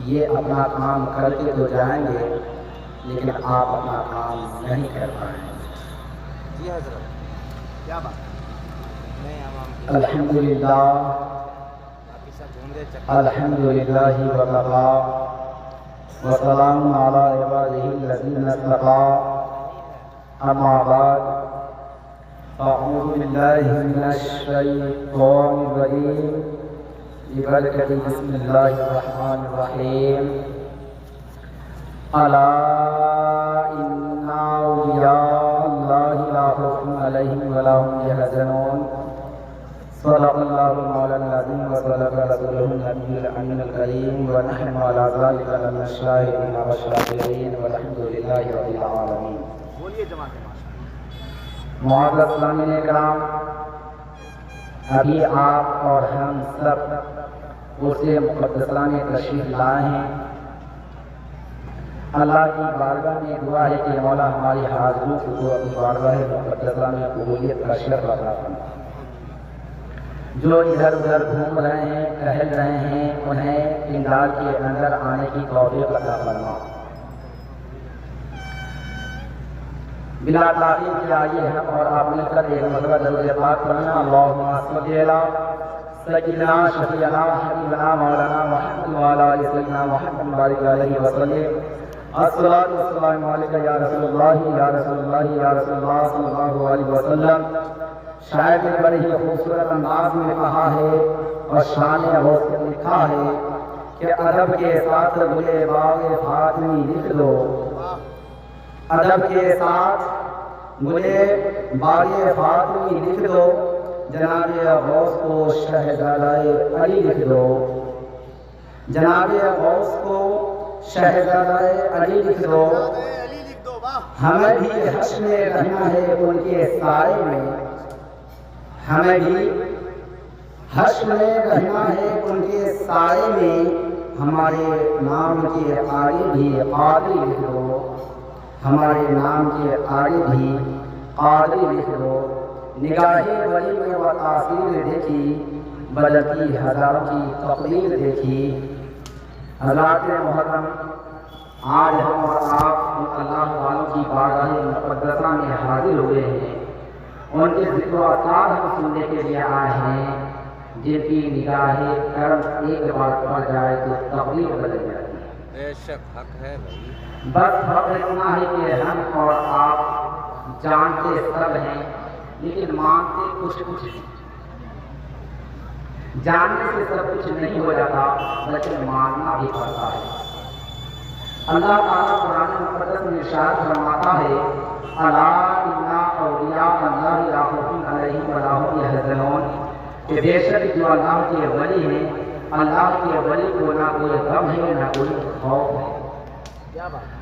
یہ اپنا کام کر کے تو جائیں گے لیکن آپ اپنا کام نہیں کر پائیں گے۔ جی حضرت، کیا بات؟ الحمدللہ الحمدللہ وکفا وسلام علی عبادہ الذین اصطفیٰ، اما بعد اعوذ باللہ من الشیطان الرجیم ببرکۃ بسم اللہ الرحمن الرحیم۔ الا ان اولیاء اللہ لا خوف علیہم ولا هم یحزنون، صدق اللہ مولانا العظیم وصدق رسولہ النبی الامین الکریم، ونحن علی ذلک لمن الشاہدین والشاکرین والحمد للہ رب العالمین۔ بولیے جماعت ماشاء معزز سامعین کرام، ابھی آپ اور ہم سب عرصے مقدسہ میں تشریف لائے ہیں۔ اللہ کی بارگاہ میں دعا ہے کہ مولا ہماری حاضروں کو اپنی بارگاہ مقدسہ میں قبولیت کا شرف عطا فرمائے۔ جو ادھر ادھر گھوم رہے ہیں، ٹہل رہے ہیں، انہیں پنڈال کے اندر آنے کی توفیق عطا فرمائے۔ بلا تاخیر کے آئیے ہم اور آپ مل کر ایک مرتبہ درود پاک پڑھیں۔ اللہم صلی علی سیدنا شفیعنا حبیبنا مولانا محمد وعلی آل سیدنا محمد بارک علیہ وسلم۔ الصلاۃ والسلام علیک یا رسول اللہ یا رسول اللہ یا رسول اللہ صلی اللہ علیہ وسلم۔ شاعر نے بڑے ہی خوبصورت انداز میں کہا ہے اور شان غوث نے لکھا ہے کہ ادب کے ساتھ گلے باغ فاطمی لکھ دو، ادب کے ساتھ گلے باغ فاطمی لکھ دو، جناب غوث کو شہزادہ علی لکھ دو، جناب غوث کو شہزادہ علی لکھ دو۔ ہمیں بھی حشر میں رہنا ہے ان کے سائے میں، ہمیں بھی حشر میں رہنا ہے ان کے سائے میں، ہمارے نام کے آگے بھی قادری لکھ دو، ہمارے نام کے آگے بھی قادری لکھ دو۔ نگاہ ولی میں وہ تاثیر دیکھی، بدلتی ہزاروں کی تقدیر دیکھی۔ حضرات محترم، آج ہم اور آپ اللہ والوں کی بارگاہ مقدسہ میں حاضر ہوئے ہیں، ان کے ذکر و اذکار ہم سننے کے لیے آئے ہیں، جن کی نگاہ کرم ایک بار پڑ جائے تو تقدیر بدل جاتی ہے۔ بے شک حق ہے بھائی۔ بس حق اتنا ہے کہ ہم اور آپ جانتے سب ہیں لیکن مانتے کچھ ہیں۔ جاننے سے سب کچھ نہیں ہو جاتا لیکن ماننا بھی پڑتا ہے۔ اللہ تعالیٰ قرآن مقدس میں ارشاد فرماتا ہے، الا ان اولیاء اللہ لا خوف علیہم ولا هم یحزنون، کہ بے شک جو اللہ کے ولی ہیں، اللہ کے ولی کو نہ کوئی غم ہے نہ کوئی خوف ہے۔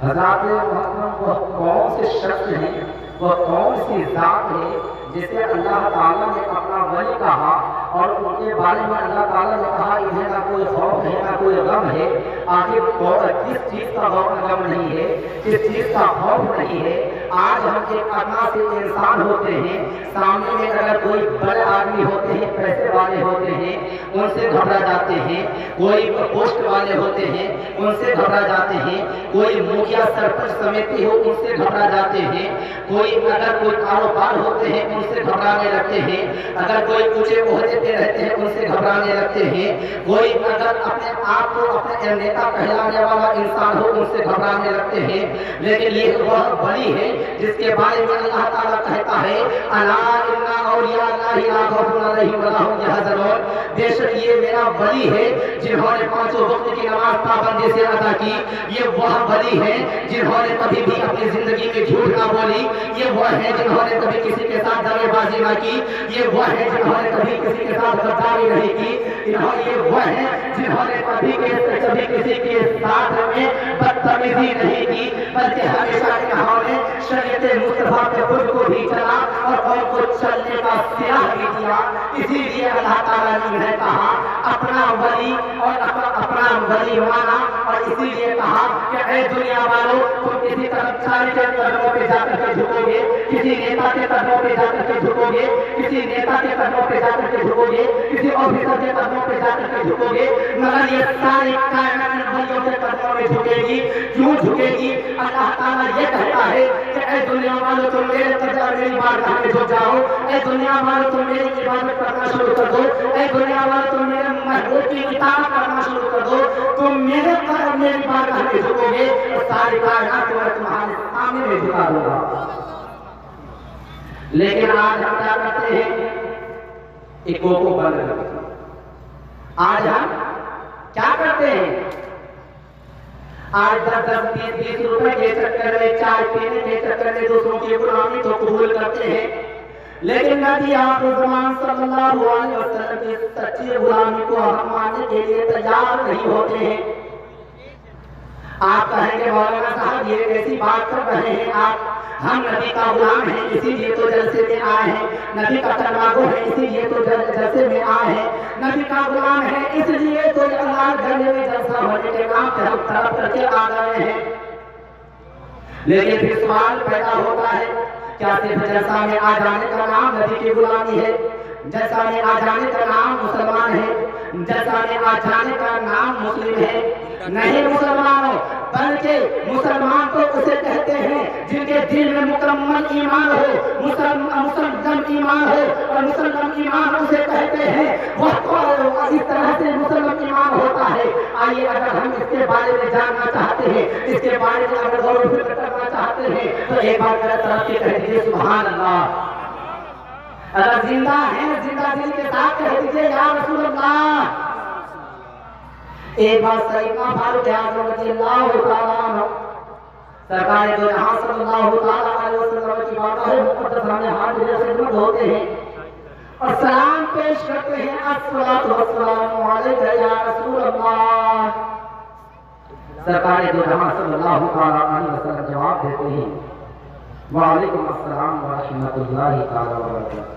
حضرات محترم، وہ کون سے شخص ہیں، وہ کون سی ذات ہے جسے اللہ تعالیٰ نے اپنا ولی کہا اور ان کے بارے میں اللہ تعالیٰ نے کہا انہیں نہ کوئی خوف ہے نہ کوئی غم ہے؟ آخر کس چیز کا غم نہیں ہے، کس چیز کا خوف نہیں ہے؟ آج ہم ایک ادنا سے انسان ہوتے ہیں، سامنے میں اگر کوئی بڑے آدمی ہوتے ہیں، پیسے والے ہوتے ہیں، ان سے گھبرا جاتے ہیں، کوئی پوسٹ والے ہوتے ہیں ان سے گھبرا جاتے ہیں، کوئی مکھیا سرپنچ سمیتی ہو ان سے گھبرا جاتے ہیں، کوئی اگر کوئی کاروبار ہوتے ہیں ان سے گھبرانے لگتے ہیں، اگر کوئی اونچے عہدے پہ رہتے ہیں ان سے گھبرانے لگتے ہیں، کوئی اگر اپنے آپ کو اپنے نیتا کہلانے والا انسان ہو ان سے گھبرانے لگتے ہیں۔ لیکن یہ وہ ولی ہے جس کے بارے میں اللہ تعالیٰ کہتا ہے، الا ان اولیاء اللہ لا خوف علیہم ولا هم یحزنون، بے شک یہ میرا ولی ہے جنہوں نے پانچوں وقت کی نماز پابندی سے ادا کی، یہ وہ ولی ہے جنہوں نے کبھی بھی اپنی زندگی میں جھوٹ نہ بولی، یہ وہ ہے جنہوں نے کبھی کسی کے ساتھ دغے بازی نہ کی، یہ وہ ہے جنہوں نے کبھی کسی کے ساتھ غداری نہیں کی، یہ وہ ہے جنہوں نے کبھی کسی کے ساتھ میں بدتمیزی نہیں کی، بلکہ ہمیشہ انہوں نے شریعت مصطفیٰ پہ خود کو بھی چلا اور قوم کو چلنے کا سیاح بھی دیا۔ اسی لیے اللہ تعالیٰ نے کہا اپنا ولی اور اپنا ولی مانا، اور اسی لیے کہا کہ اے دنیا والوں، تم کسی کرمچاری کے قدموں پہ جا کر کے جھکو گے، کسی نیتا کے قدموں پہ جا کر کے جھکو گے، کسی نیتا کے قدموں پہ جا کر کے جھکو گے، کسی آفیسر کے قدموں پہ جا کر کے جھکو گے، مگر یہ سارے کائنات ولیوں کے جھکے گی. کیوں جھکے گی؟ اللہ تعالیٰ یہ کہتا ہے کہ اے دنیا والو تم میری بارگاہ میں جھک جاؤ. اے دنیا والو تم میری عبادت کرنا شروع کر دو. اے دنیا والو تم میرے محبوب کی اطاعت کرنا شروع کر دو. تم میری بارگاہ میں جھکو گے اور ساری کائنات کو میں تمہارے سامنے میں جھکا دوں گا. لیکن آج ہم کیا کرتے ہیں؟ ایک کوکو بند کرتے ہیں. آج ہم کیا کرتے ہیں؟ آج 10-20 روپے کے چکر میں، چائے پینے کے چکر میں دوسروں کی غلامی تو قبول کرتے ہیں، لیکن نبی آخر زمان صلی اللہ علیہ وسلم کی سچی غلامی کو ہم ماننے کے لیے تیار نہیں ہوتے ہیں. آپ کہیں گے مولانا صاحب یہ کیسی بات کر رہے ہیں آپ؟ ہم نبی کا غلام ہیں اسی لیے تو جلسے میں آئے ہیں. نبی کا کلمہ ہے اسی لیے تو جلسے میں آئے ہیں. نبی کا غلام ہے اس لیے تو اللہ گھر میں جلسہ ہونے کے نام پہ ہم طرف کر کے آ گئے ہیں. لیکن پھر سوال پیدا ہوتا ہے کیا صرف جلسہ میں آ جانے کا نام نبی کی غلامی ہے؟ جلسہ میں آ جانے کا نام مسلمان ہے؟ جلسہ میں آ جانے کا نام مسلم ہے؟ نہیں مسلمانوں، بلکہ مسلمان تو اسے کہتے ہیں جن کے دل میں مکمل ایمان ہو، مسلم ایمان ہو، اور مسلم ایمان اسے کہتے ہیں وہ اس طرح سے مسلم ایمان ہوتا ہے. آئیے اگر ہم اس کے بارے میں جاننا چاہتے ہیں، اس کے بارے میں اگر غور و فکر کرنا چاہتے ہیں تو ایک بار میرے طرف سے کہہ دیجیے سبحان اللہ. اگر زندہ ہیں زندہ دل کے ساتھ کہہ دیجیے یا رسول اللہ. ایک بار سیدنا فاروق اعظم رضی اللہ تعالیٰ عنہ سرکار دو جہاں صلی اللہ تعالیٰ علیہ وسلم کی بارگاہ مقدس میں حاضر خدمت ہوتے ہیں اور سلام پیش کرتے ہیں. الصلاۃ والسلام علیک یا رسول اللہ. سرکار دو جہاں صلی اللہ تعالیٰ علیہ وسلم جواب دیتے ہیں وعلیکم السلام ورحمۃ اللہ تعالیٰ وبرکاتہ.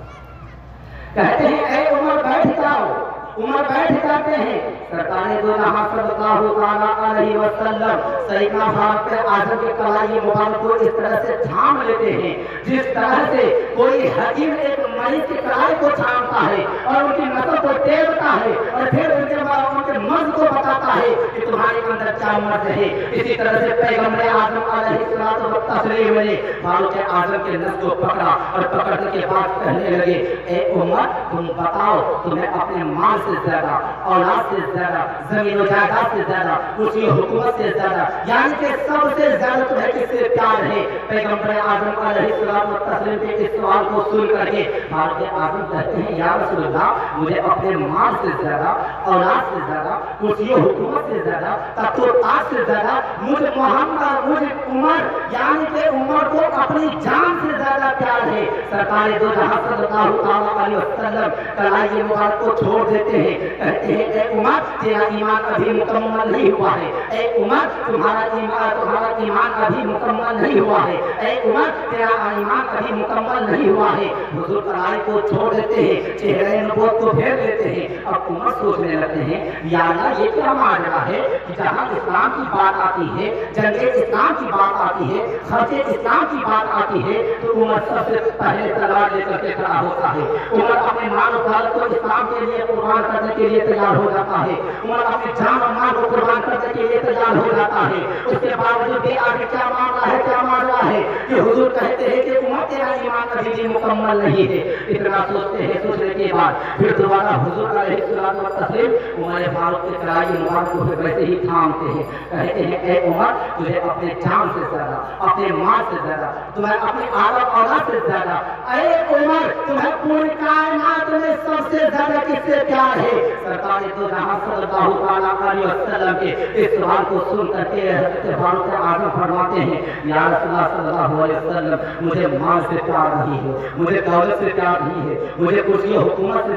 کہتے ہیں اے عمر بیٹھ جاؤ. عمر بیٹھ جاتے ہیں. سرکار دو جہاں صلی اللہ تعالیٰ علیہ وسلم سیدنا فاروق اعظم کے کلائی مبارک کو اس طرح سے تھام لیتے ہیں جس طرح سے کوئی حکیم ایک مریض کی کلائی کو تھامتا ہے اور ان کی نسل کو ٹیڑھتا ہے اور پھر ان کے مرض کو بتاتا ہے کہ تمہارے اندر کیا مرض ہے. اسی طرح سے پیغمبر اعظم علیہ الصلوۃ والتسلیم نے فاروق اعظم کے نس کو پکڑا اور پکڑنے کے بعد کہنے لگے اے عمر تم بتاؤ تمہیں اپنے مال سے زیادہ، اولاد سے زیادہ، زمین و جائیداد سے زیادہ، کرسی و حکومت سے زیادہ، یعنی کہ سب سے زیادہ تمہیں کس سے پیار ہے؟ پیغمبر اعظم علیہ الصلوۃ والتسلیم کے اس سوال کو سن کر کے فاروق اعظم کہتے ہیں یا رسول اللہ مجھے اپنے مال سے زیادہ، اولاد سے زیادہ، کرسی و حکومت سے زیادہ، تخت و تاج سے زیادہ مجھے عمر یعنی کہ عمر کو اپنی جان سے زیادہ پیار ہے. سرکار دو جہاں صلی اللہ تعالیٰ علیہ وسلم کلائی مبارک کو چھوڑ دیتے ہیں. کہتے ہیں اے عمر تیرا ایمان ابھی مکمل نہیں ہوا ہے. اے عمر تمہارا ایمان ابھی مکمل نہیں ہوا ہے. اے عمر تیرا ایمان ابھی مکمل نہیں ہوا ہے. حضور کلائی کو چھوڑ دیتے ہیں، چہرے نبوت کو پھیر دیتے ہیں. اب عمر سوچنے لگتے ہیں یا اللہ یہ کیا معاملہ ہے کہ جہاں اسلام کی بات آتی ہے، جنگ اسلام کی بات آتی ہے، خرچ اسلام کی بات آتی ہے تو عمر سب سے پہلے تلوار لے کر کے کھڑا ہوتا ہے. عمر اپنے مال و دولت کو اسلام کے لیے قربان کرنے کے لیے تیار ہو جاتا ہے. عمر اپنی جان اور مال کو قربان کرنے کے لیے تیار ہو جاتا ہے. اس کے باوجود بھی آگے کیا معاملہ ہے کہ حضور کہتے ہیں کہ عمر تیرا ایمان ابھی بھی مکمل نہیں ہے. اتنا سوچتے ہیں، سوچنے کے بعد پھر دوبارہ حضور علیہ الصلوۃ والتسلیم عمر فاروق کے کلائی مبارک کو ویسے ہی تھامتے ہیں. کہتے ہیں اے عمر تجھے اپنے جان سے زیادہ، اپنے مال سے زیادہ، تمہیں اپنے اولاد سے زیادہ، اے عمر تمہیں پوری کائنات میں سب سے زیادہ کس سے پیار ہے؟ سرکار دو جہاں صلی اللہ تعالیٰ علیہ وسلم کے اس سوال کو سن کر کے حضرت فاروق اعظم فرماتے ہیں یا رسول اللہ صلی اللہ علیہ وسلم مجھے مال سے پیار نہیں ہے، مجھے دولت سے پیار نہیں ہے، مجھے کرسی و حکومت سے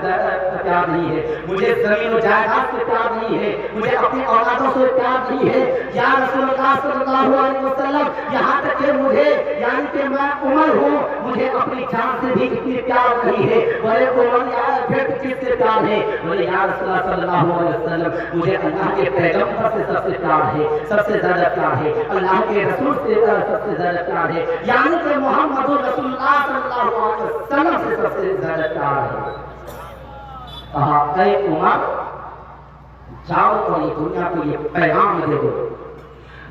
پیار نہیں ہے، مجھے زمین و جائیداد سے پیار نہیں ہے، مجھے اپنی اولادوں سے پیار نہیں ہے. یا رسول اللہ صلی اللہ علیہ وسلم یہاں تک کہ مجھے یعنی کہ میں عمر ہوں مجھے اپنی جان سے بھی اتنی پیار نہیں ہے. بولے عمر یار پھر کس سے پیار ہے؟ بولے یا رسول اللہ صلی اللہ علیہ وسلم مجھے اللہ کے پیغمبر سے سب سے پیار ہے، سب سے زیادہ پیار ہے، اللہ کے رسول سے سب سے زیادہ پیار ہے، یعنی کہ محمد رسول اللہ صلی اللہ علیہ وسلم سے سب سے زیادہ پیار ہے. کہا اے عمر جاؤ اور یہ دنیا کو یہ پیغام دے دو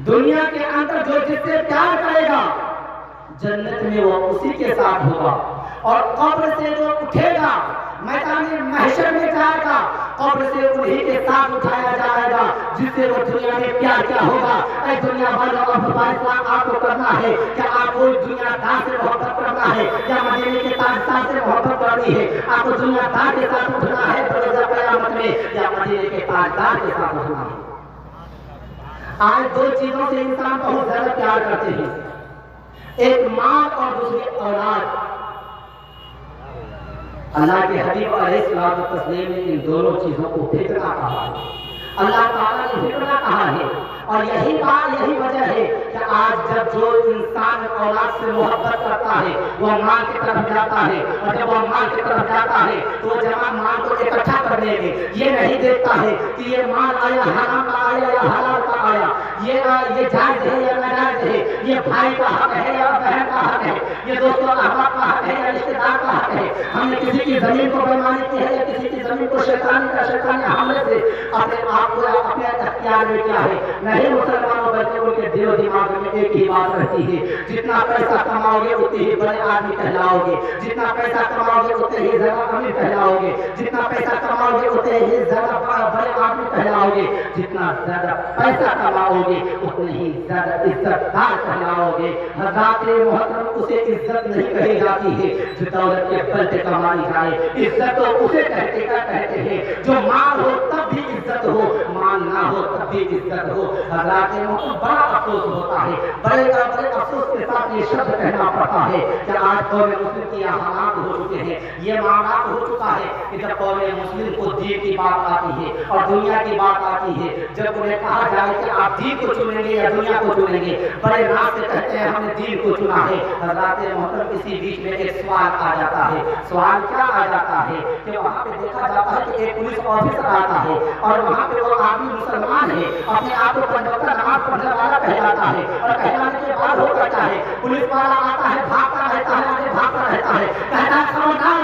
دنیا کے اندر جو جس سے پیار کرے گا جنت میں وہ اسی کے ساتھ ہوگا، اور قبر سے جو اٹھے گا میدان محشر میں جائے گا قبر سے انہی کے ساتھ اٹھایا جائے گا جس سے وہ دنیا میں پیار کیا ہوگا۔ اے دنیا والوں، اب فیصلہ آپ کو کرنا ہے کہ آپ کو دنیا دار سے محبت کرنا ہے یا مدینے کے تاجدار سے محبت کرنی ہے۔ آپ کو دنیا دار کے ساتھ اٹھنا ہے بروز قیامت میں یا مدینے کے تاجدار کے ساتھ اٹھنا ہے۔ آج دو چیزوں سے انسان بہت زیادہ پیار کرتے ہیں، ایک ماں اور دوسری اولاد۔ اللہ کے حبیب علیہ الصلوۃ والتسلیم نے ان دونوں چیزوں کو فتنہ کہا ہے، اللہ تعالیٰ نے فتنہ کہا ہے، اور یہی بات یہی وجہ ہے کہ آج جب جو انسان اولاد سے محبت کرتا ہے وہ ماں کی طرف جاتا ہے، اور جب وہ ماں کی طرف جاتا ہے تو جمع ماں کو اکٹھا کرنے میں یہ نہیں دیکھتا ہے کہ یہ مال آیا حرام کا آیا یا حلال کا آیا، یہ جائز ہے یا ناجائز ہے، یہ بھائی کا حق ہے یا بہن کا حق ہے، یہ دوست و احباب کا حق ہے یا رشتے دار کا حق ہے۔ ہم نے کسی کی زمین کو بےمانی کی ہے یا کسی کی زمین کو شیطانی حملے سے اپنے آپ کو اپنے اختیار میں کیا ہے؟ نہیں مسلمانوں، بلکہ ان کے دل و دماغ میں ایک ہی بات رہتی ہے، جتنا پیسہ کماؤ گے اتنے ہی بڑے آدمی کہلاؤ گے، جتنا پیسہ کماؤ گے اتنے ہی زیادہ امیر کہلاؤ گے، جتنا پیسہ کماؤ گے اتنے ہی زیادہ بڑے آدمی کہلاؤ گے، جتنا زیادہ پیسہ کماؤ گے اتنے ہی زیادہ عزت دار کہلاؤ گے۔ حضرات محترم، اسے عزت نہیں کہی جاتی ہے جو دولت کے بل پہ کمائی جائے، عزت تو اسے کہتے ہیں جو مال ہو تب بھی عزت ہو، مال نہ ہو تب بھی عزت ہو۔ حضرات محترم، بڑا افسوس ہوتا ہے، بڑے افسوس کے ساتھ یہ شبد کہنا پڑتا ہے کہ آج قوم مسلم کی حالات ہو چکے ہیں، یہ معاملات ہو چکا ہے کہ جب قوم مسلم کو دین کی بات آتی ہے اور دنیا کی بات آتی ہے، جب انہیں کہا جائے کہ آپ دین کو چنیں گے یا دنیا کو چنیں گے، بڑے ناز سے کہتے ہیں ہم نے دین کو چنا ہے۔ حضرات محترم، اسی بیچ میں ایک سوال آ جاتا ہے، سوال کیا آ جاتا ہے کہ وہاں پہ دیکھا جاتا ہے کہ ایک پولیس آفیسر آتا ہے اور وہاں پہ وہ آدمی مسلمان ہے، اپنے آپ کو پنجوتا نماز پڑھنے والا کہلاتا ہے، اور کہلانے کے بعد ہو کرتا ہے پولیس والا آتا ہے، بھاگتا رہتا ہے، آگے بھاگتا رہتا ہے، کہتا ہے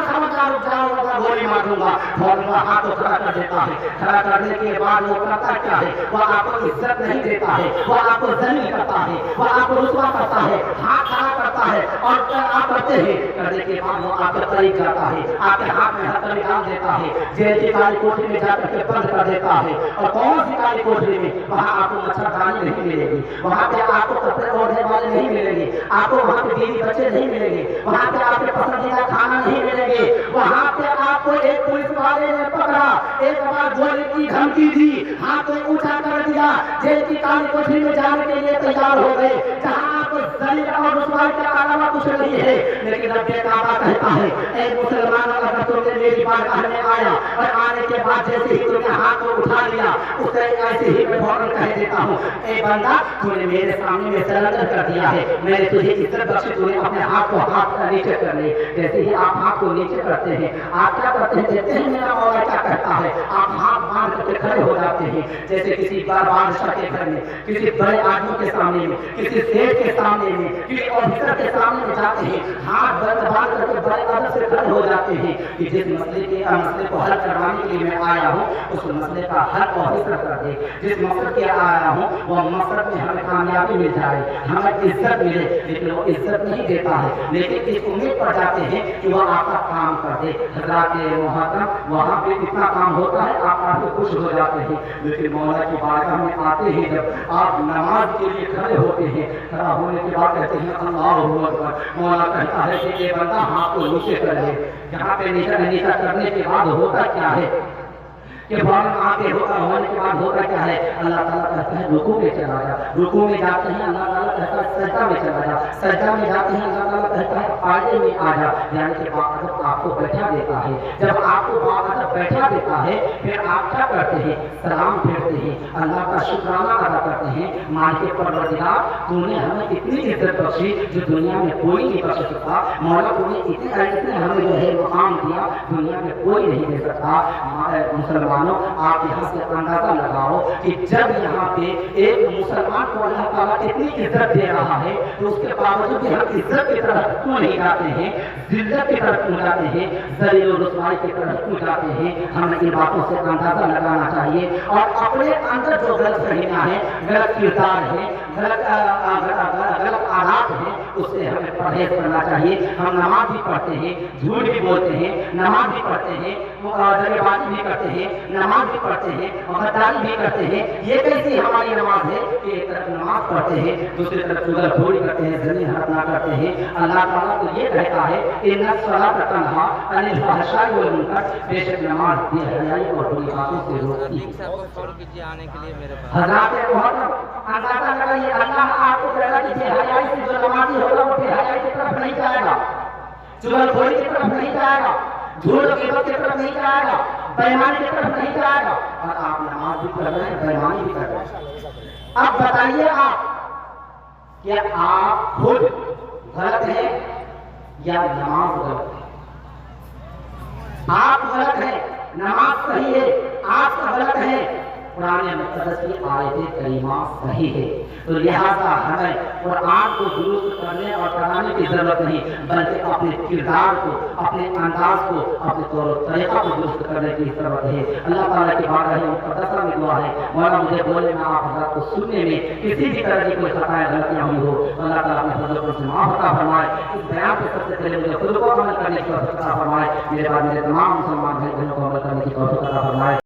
خبردار رک جاؤ ورنہ گولی مار دوں گا، فوراً وہ ہاتھ کو کھڑا کر دیتا ہے۔ کھڑا کرنے کے بعد وہ کرتا کیا ہے؟ وہ آپ کو عزت نہیں دیتا ہے، وہ آپ کو ذلیل کرتا ہے، وہ آپ کو رسوا کرتا ہے، ہاتھ کھڑا کرتا ہے، اور آپ کرتے ہیں، کرنے کے بعد وہ آپ کے قریب جاتا ہے، آپ کے ہاتھ میں ہتھیلی ڈال دیتا ہے، جیل کی کالی کوٹری میں جا کر کے بند کر دیتا ہے۔ اور کون سی کالی کوٹری میں؟ وہاں آپ کو مچھردانی نہیں ملے گی، وہاں پہ آپ کو کپڑے اوڑھنے والے نہیں ملیں گے، آپ کو وہاں پہ بیوی بچے نہیں ملیں گے، وہاں پہ آپ کے پسندیدہ کھانا نہیں ملیں گے، وہاں پہ آپ کو ایک پولیس والے نے پکڑا، ایک بار گولی کی دھمکی دی، ہاتھ کو اونچا کر دیا، جیل کی کالی کوٹری میں جانے کے لیے تیار ہو گئے، جہاں آپ کو ذلیل اور رسوائی کے علاوہ کچھ نہیں ہے۔ لیکن رب کعبہ کہتا ہے اے مسلمان، اگر تم نے میری بارگاہ میں آیا اور آنے کے بعد جیسے ہی تم نے ہاتھ کو اٹھا لیا، اسے ایسے ہی میں فوراً کہہ دیتا ہوں اے بندہ، تو نے میرے سامنے میں سرنڈر کر دیا ہے، میں نے تجھے عزت بخشی، تو نے اپنے ہاتھ کو ہاتھ کا نیچے کر لے۔ جیسے ہی آپ ہاتھ کو نیچے کرتے ہیں، آپ کیا کرتے ہیں؟ دیکھتے ہیں میرا مولا کیا کہتا ہے؟ آپ ہاتھ باندھ کر کے کھڑے ہو جاتے ہیں، جیسے کسی بادشاہ کے گھر میں، کسی بڑے آدمی کے سامنے میں، کسی سیٹ کے سامنے میں، کسی آفیسر کے سامنے میں جاتے ہیں، ہاتھ باندھ کر کے بڑے ادب سے کھڑے ہو جاتے ہیں کہ جس مسئلے کو حل کروانے کے لیے میں آیا ہوں اس مسئلے کا حل آفیسر کر دے، جس مقصد کے آیا ہوں وہ مقصد میں ہمیں کامیابی مل جائے، ہمیں عزت ملے، لیکن وہ عزت نہیں دیتا ہے، لیکن اس امید پر جاتے ہیں کہ وہ آپ کا کام کر دے۔ حضرات محترم، وہاں پہ اتنا کام ہوتا ہے آپ کافی خوش ہو جاتے ہیں، لیکن مولا کی بارگاہ میں آتے ہیں، جب آپ نماز کے لیے کھڑے ہوتے ہیں، کھڑا ہونے کے بعد کہتے ہیں اللہ اکبر، مولا کہتا ہے کہ یہ بندہ ہاتھ کو نیچے کر لے۔ یہاں پہ نیچا کرنے کے بعد ہوتا کیا ہے کہ فوراً آپ کے ہونے کے بعد ہوتا کیا ہے؟ اللہ تعالیٰ کہتا ہے رکوع میں چلا جا، رکوع میں جاتے ہیں اللہ تعالیٰ کہتا ہے سجدہ میں چلا جا، سجدہ میں جاتے ہیں اللہ تعالیٰ کہتا ہے قاعدے میں آ جا، یعنی کہ باادب آپ کو بیٹھا دیتا ہے۔ جب آپ کو باادب بیٹھا دیتا ہے پھر آپ کیا کرتے ہیں؟ سلام پھیرتے ہیں، اللہ کا شکرانہ ادا کرتے ہیں، مالک پروردگار تو نے ہمیں اتنی عزت بخشی جو دنیا میں کوئی نہیں بخش سکتا، مولا تو نے اتنے ہمیں جو ہے مقام دیا دنیا میں کوئی نہیں دے سکتا۔ مسلمان مسلمانوں آپ یہاں سے اندازہ لگاؤ کہ جب یہاں پہ ایک مسلمان کو اللہ تعالیٰ اتنی عزت دے رہا ہے تو اس کے باوجود بھی ہم عزت کی طرف کیوں نہیں جاتے ہیں، ذلت کی طرف کیوں جاتے ہیں، ذلیل و رسوائی کی طرف کیوں جاتے ہیں؟ ہمیں ان باتوں سے اندازہ لگانا چاہیے اور اپنے اندر جو غلط فہمیاں ہیں، غلط کردار ہے، غلط عادات ہیں، اس سے ہمیں پرہیز کرنا چاہیے۔ ہم نماز بھی پڑھتے ہیں، جھوٹ بھی بولتے ہیں، نماز بھی پڑھتے ہیں، دغے بازی بھی کرتے ہیں، نماز بھی پڑھتے ہیں، غداری بھی کرتے ہیں۔ یہ کیسی ہماری نماز ہے کہ ایک طرف نماز پڑھتے ہیں، دوسری طرف چغل خوری کرتے ہیں، زمین ہڑپنا کرتے ہیں؟ اللہ تعالیٰ تو یہ کہتا ہے ان الصلاۃ تنہیٰ عن الفحشاء والمنکر، بے شک نماز بے حیائی اور بری باتوں سے روکتی ہے۔ آنے کے لیے میرے پاس حضرات محترم اندازہ لگائیے، اللہ آپ کو کہے گا کہ بے حیائی سے جو نمازی ہوگا وہ بے حیائی کی طرف نہیں جائے گا، چغل خوری کی طرف نہیں جائے گا، جھوٹ غیبت کی طرف نہیں جائے گا، بےایمانی کی طرف نہیں جائے گا۔ اور آپ نماز بھی پڑھ رہے ہیں، بےایمانی بھی کر رہے ہیں۔ اب بتائیے آپ کہ آپ خود غلط ہیں یا نماز غلط ہے؟ آپ غلط ہیں، نماز صحیح ہے، آپ کا غلط ہے، قرآن مقدس کی آیت کریمہ صحیح ہے۔ تو لہذا ہمیں قرآن کو درست کرنے اور کرانے کی ضرورت نہیں، بلکہ اپنے کردار کو، اپنے انداز کو، اپنے طور و طریقہ کو درست کرنے کی ضرورت ہے۔ اللہ تعالیٰ کی بارگاہ مقدسہ میں دعا ہے، مولا مجھے بولنے میں، آپ حضرات کو سننے میں کسی بھی طرح کی کوئی خطائیں غلطیاں ہوئی ہو، اللہ تعالیٰ اپنے فضل و کرم سے معاف عطا فرمائے۔ اس بیان سے سب سے پہلے مجھے خود کو عمل کرنے کی توفیق عطا فرمائے، میرے بعد میرے تمام مسلمان بھائی بہنوں کو عمل کرنے کی توفیق عطا فرمائے۔